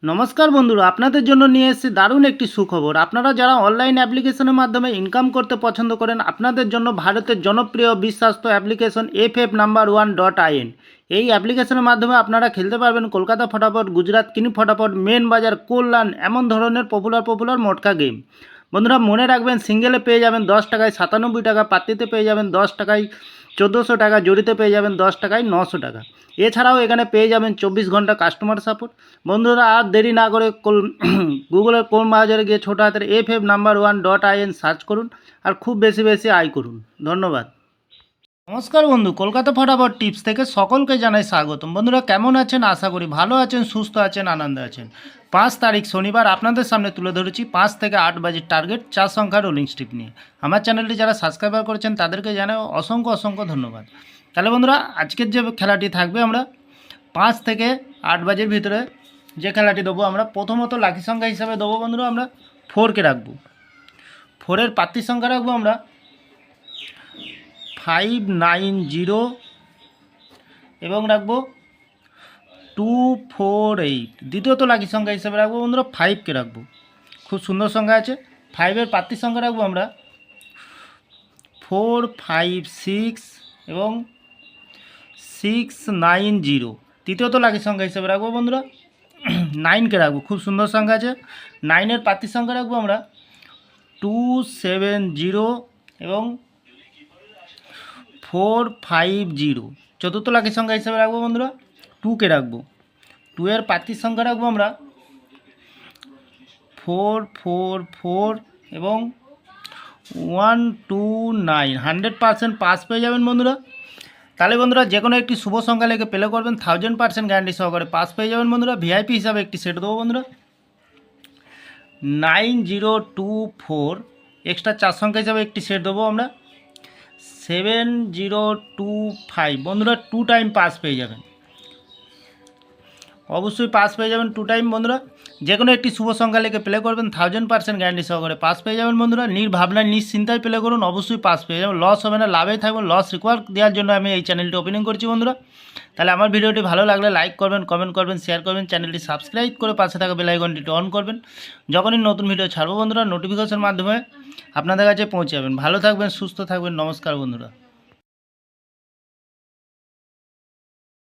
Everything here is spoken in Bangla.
নমস্কার বন্ধুরা, আপনাদের জন্য নিয়ে এসেছি দারুণ একটি সুখবর। আপনারা যারা অনলাইন অ্যাপ্লিকেশনের মাধ্যমে ইনকাম করতে পছন্দ করেন, আপনাদের জন্য ভারতের জনপ্রিয় বিশ্বস্ত অ্যাপ্লিকেশন FF No.1.in। এই অ্যাপ্লিকেশনের মাধ্যমে আপনারা খেলতে পারবেন কলকাতা ফটাফট, গুজরাট কিনি ফটাফট, মেন বাজার, কল্যাণ, এমন ধরনের পপুলার মোটকা গেম। বন্ধুরা মনে রাখবেন, সিঙ্গেলে পেয়ে যাবেন 10 টাকায় 97 টাকা, পাত্তিতে পেয়ে যাবেন 10 টাকায় 1400 টাকা, জড়িতে পেয়ে যাবেন 10 টাকায় 900 টাকা। এছাড়াও এখানে পেয়ে যাবেন 24 ঘন্টা কাস্টমার সাপোর্ট। বন্ধুরা আর দেরি না করে গুগলের ক্রোম ব্রাউজারে গিয়ে ছোটো হাতের FF No.1.in সার্চ করুন আর খুব বেশি বেশি আয় করুন। ধন্যবাদ। নমস্কার বন্ধু, কলকাতা ফটাফট টিপস থেকে সকলকে জানাই স্বাগতম। বন্ধুরা কেমন আছেন? আশা করি ভালো আছেন, সুস্থ আছেন, আনন্দে আছেন। 5 তারিখ শনিবার আপনাদের সামনে তুলে ধরেছি 5 থেকে 8 বাজির টার্গেট 4 সংখ্যার রোলিং স্ট্রিপ নিয়ে। আমার চ্যানেলটি যারা সাবস্ক্রাইবার করেছেন তাদেরকে জানাই অসংখ্য ধন্যবাদ। তাহলে বন্ধুরা আজকের যে খেলাটি থাকবে, আমরা 5 থেকে 8 বাজের ভিতরে যে খেলাটি দেবো, আমরা প্রথমত লাকি সংখ্যা হিসাবে দেবো বন্ধুরা আমরা 4কে রাখবো। 4-এর প্রার্থী সংখ্যা রাখবো আমরা 590 এবং রাখবো 248। দ্বিতীয়ত লাকি সংখ্যা হিসাবে রাখবো বন্ধুরা 5কে রাখবো। খুব সুন্দর সংখ্যা আছে। 5-এর প্রার্থী সংখ্যা রাখবো আমরা 456 এবং 690। তৃতীয়ত লাকি সংখ্যা হিসাবে রাখবো বন্ধুরা 9কে রাখবো। খুব সুন্দর সংখ্যা আছে। 9-এর প্রার্থী সংখ্যা রাখবো আমরা 270 এবং 450। চতুর্থ লাকি সংখ্যা হিসাবে রাখবো বন্ধুরা 2কে রাখবো। 2-এর প্রার্থীর সংখ্যা রাখবো আমরা 444 এবং 129। 100% পাস পেয়ে যাবেন বন্ধুরা। তাহলে বন্ধুরা যে কোনো একটি শুভ সংখ্যা লেগে প্লে করবেন, 1000% গ্যারান্টি সহকারে পাস পেয়ে যাবেন বন্ধুরা। ভিআইপি হিসাবে একটি সেট দেবো বন্ধুরা 9024। এক্সট্রা 4 সংখ্যা হিসাবে একটি সেট দেবো আমরা 7025। বন্ধুরা 2 টাইম পাস পেয়ে যাবেন, অবশ্যই পাস পেয়ে যাবেন 2 টাইম বন্ধুরা। যে কোনো একটি শুভ সংখ্যা লেগে প্লে করবেন, 1000% গ্যারান্টি সহকারে পাস পেয়ে যাবেন বন্ধুরা। নির্ভাবনায় নিশ্চিন্তায় প্লে করুন, অবশ্যই পাস পেয়ে যাবেন। লস হবে না, লাভেই থাকবেন। লস রিকোয়ার দেওয়ার জন্য আমি এই চ্যানেলটি ওপেনিং করছি বন্ধুরা। তাহলে আমার ভিডিওটি ভালো লাগলে লাইক করবেন, কমেন্ট করবেন, শেয়ার করবেন, চ্যানেলটি সাবস্ক্রাইব করে পাশে থাকা বেল আইকনটি অন করবেন। যখনই নতুন ভিডিও ছাড়বো বন্ধুরা, নোটিফিকেশন মাধ্যমে আপনাদের কাছে পৌঁছে যাবেন। ভালো থাকবেন, সুস্থ থাকবেন। নমস্কার বন্ধুরা।